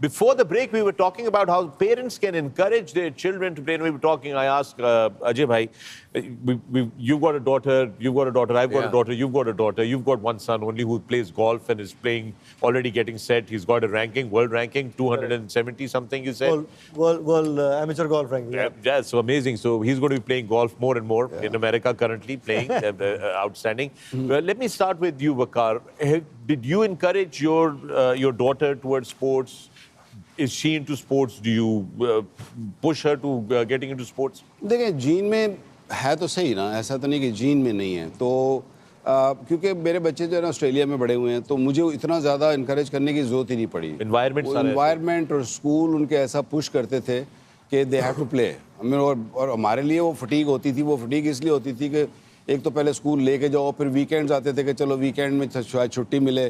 Before the break, we were talking about how parents can encourage their children to play. And we were talking, I asked Ajay bhai, you've got a daughter, I've got a daughter, you've got a daughter, you've got one son only who plays golf and is playing, already getting set. He's got a ranking, world ranking, 270 something, you said? World amateur golf ranking. Yeah, so amazing. So he's going to be playing golf more and more in America currently, playing outstanding. Well, let me start with you, Waqar. Did you encourage your daughter towards sports? Is she into sports? Do you push her to getting into sports? देखें gene में है तो सही ना, ऐसा तो नहीं कि जीन में नहीं है तो क्योंकि मेरे बच्चे जो है ना ऑस्ट्रेलिया में बड़े हुए हैं तो मुझे इतना ज़्यादा इनकरेज करने की ज़रूरत ही नहीं पड़ी। एनवायरनमेंट और स्कूल उनके ऐसा पुश करते थे कि दे हैव टू प्ले। और हमारे लिए वो फटीग होती थी। वो फटीग इसलिए होती थी कि एक तो पहले स्कूल लेके जाओ, फिर वीकेंड्स आते थे कि चलो वीकेंड में शायद छुट्टी मिले,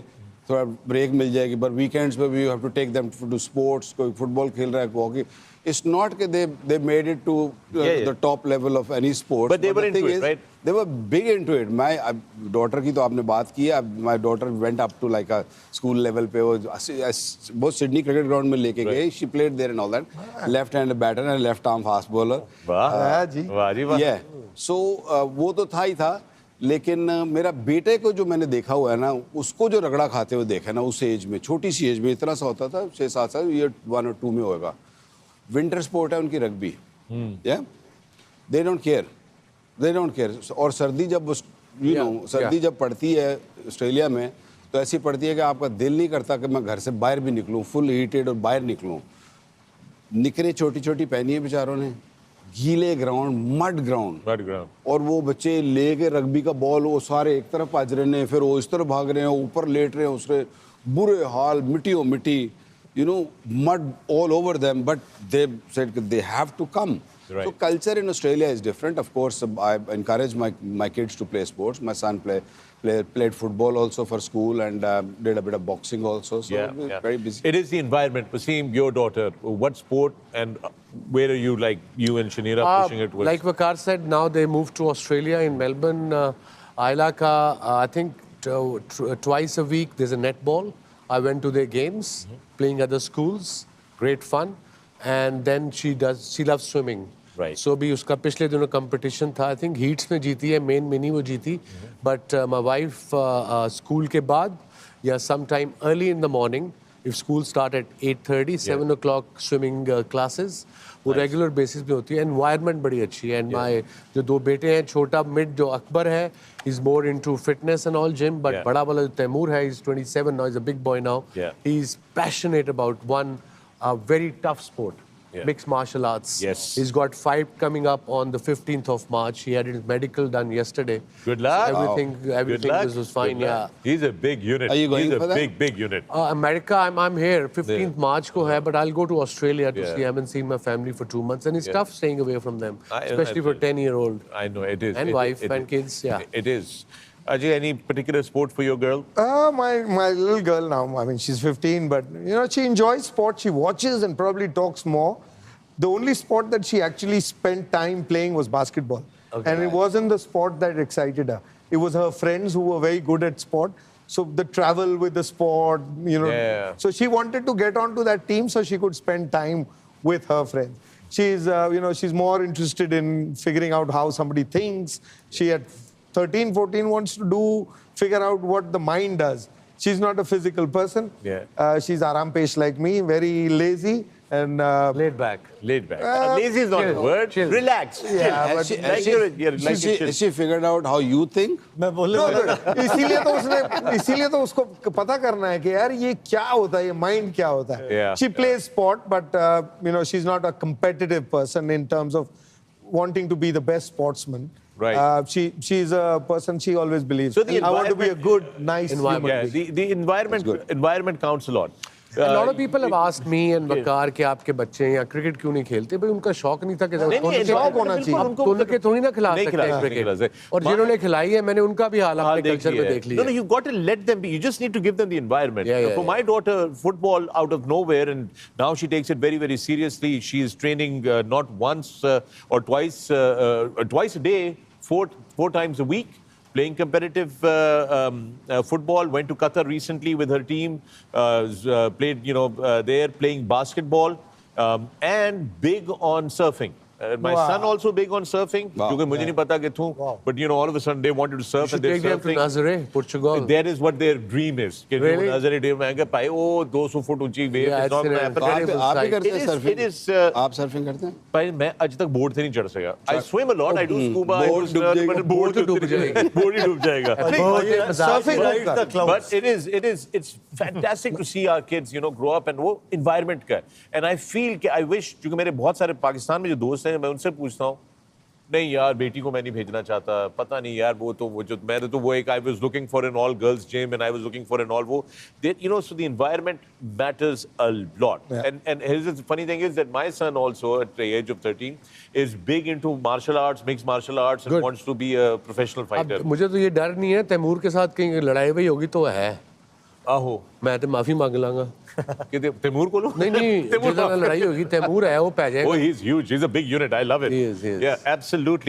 थोड़ा ब्रेक मिल जाएगी, बट वीकेंड्स पे we have to take them to sports. कोई फुटबॉल खेल रहा है, कोई hockey. It's not that they made it to the top level of any sport. But they were into it, right? They were big into it. My daughter की तो आपने बात की है. My daughter went up to like a school level पे वो बहुत Sydney cricket ground में लेके गए. She played there and all that. Left-handed batter and left-arm fast bowler. वाह जी, वाह जी वाह. Yeah. So वो तो था ही था. लेकिन मेरा बेटे को जो मैंने देखा हुआ है ना, उसको जो रगड़ा खाते हुए देखा ना उस एज में, छोटी सी एज में, इतना सा होता था, 6-7 साल, ये 1 और 2 में होगा. विंटर स्पोर्ट है उनकी रग्बी. They don't care. और सर्दी जब सर्दी जब पड़ती है ऑस्ट्रेलिया में तो ऐसी पड़ती है कि आपका दिल नहीं करता कि मैं घर से बाहर भी निकलूं, फुल हीटेड और बाहर निकलूं. निकरे छोटी छोटी पहनी है बेचारों ने, गीले ग्राउंड, मड ग्राउंड, और वो बच्चे लेके रग्बी का बॉल वो सारे एक तरफ भाज रहे हैं, फिर वो इस तरफ भाग रहे हैं, ऊपर लेट रहे हैं, उसके बुरे हाल, मिट्टी, you know, mud all over them, but they said they have to come. Right. So culture in Australia is different. Of course, I encourage my kids to play sports. My son played football also for school and did a bit of boxing also. So very busy. It is the environment. Wasim, your daughter, what sport and where are you, like you and Shanira, pushing it with? Like Waqar said, now they moved to Australia in Melbourne. Ayla ka, I think twice a week there's a netball. I went to their games, playing at the schools, great fun, and then she loves swimming. Right. So भी उसका पिछले दिनों competition था, I think heats में जीती है, main में नहीं वो जीती, but my wife school के बाद या sometime early in the morning, if school start at 8:30, 7 o'clock swimming classes, वो regular basis पे होती है. Environment बड़ी अच्छी है. And my जो 2 बेटे हैं, छोटा mid जो अकबर है, he's more into fitness and all, gym, but बड़ा वाला जो तैमूर है, he's 27 now, he's a big boy now. He's passionate about one very tough sport. Mixed martial arts. Yes. He's got fight coming up on the 15th of March. He had his medical done yesterday. Good luck. Everything was fine. Yeah. He's a big unit. Are you going He's for a that? big unit. America, I'm here. 15th March ko hai, but I'll go to Australia to see. I haven't seen my family for 2 months, and it's tough staying away from them, especially for a 10-year-old. I know it is. And wife and kids. Yeah. It is. Ajay, any particular sport for your girl? My little girl now, I mean, she's 15, but you know, she enjoys sport. She watches and probably talks more. The only sport that she actually spent time playing was basketball. Okay. And it wasn't the sport that excited her. It was her friends who were very good at sport. So the travel with the sport, you know. Yeah. So she wanted to get onto that team so she could spend time with her friends. She's, she's more interested in figuring out how somebody thinks. She at 13, 14 wants to figure out what the mind does. She's not a physical person. She's arampesh like me, very lazy. And laid back. Lazy is not a word. Chill. Relax. Yeah, has she figured out how you think? मैं बोले इसीलिए तो उसको पता करना है कि यार ये क्या होता है, ये mind क्या होता है. She plays sport, but she's not a competitive person in terms of wanting to be the best sportsman. Right. She's a person, she always believes. So I want to be a good, nice human being. The environment counts a lot. A lot of people have asked me and Waqar कि आपके बच्चे यहाँ cricket क्यों नहीं खेलते? भाई उनका शौक नहीं था कि शौक होना चाहिए. अब तो के थोड़ी ना खिला सकते हैं क्रिकेट. और जिन्होंने खिलाई है मैंने उनका भी हाल अपने कल्चर में देख लिया. No, you got to let them be. You just need to give them the environment. For my daughter, football out of nowhere, and now she takes it very, very seriously. She is training not once or twice a day, four times a week. playing competitive football, went to Qatar recently with her team, played, there, playing basketball, and big on surfing. My son also big on surfing. Because मुझे नहीं पता कि थू, but all of a sudden they wanted to surf You should and they're take them to surfing. Nazaré, Portugal. That is what their dream is. कि Really? Nazaré day में आएंगे भाई, 200 foot ऊंची wave, Yeah, it's not it's going to an happen. incredible आप भी sight. करते It हैं is- surfing? it is, आप सर्फिंग करते हैं? भाई मैं आज तक बोर्ड से नहीं चढ़ सका. I swim a lot, I do scuba, I do board डूब surf, जाएगा. but बोर्ड तो डूब जाएगी. बोर्ड ही डूब जाएगा. Surfing rides the clouds. But it's fantastic to see our kids, grow up and वो environment का है. And I feel कि I wish, क्योंकि मेरे बहुत सारे पाकिस्तान में जो दोस्त हैं, मैं उनसे पूछता हूँ, नहीं यार बेटी को मैं नहीं भेजना चाहता, पता नहीं यार वो जो मैंने तो वो एक I was looking for an all girls gym and I was looking for an all वो, so the environment matters a lot. And here's the funny thing is that my son also at the age of 13 is big into martial arts, mixed martial arts, and Good. wants to be a professional fighter. अब मुझे तो ये डर नहीं है, तैमूर के साथ कहीं लड़ाई वही होगी तो है, आहो मैं तो माफी मांग लांगा. कि तैमूर को लो नहीं जिस तरह लड़ाई होगी तैमूर है वो पै जाएगा. Oh, he's huge. He's a big unit. I love it. He is. Yeah, absolutely.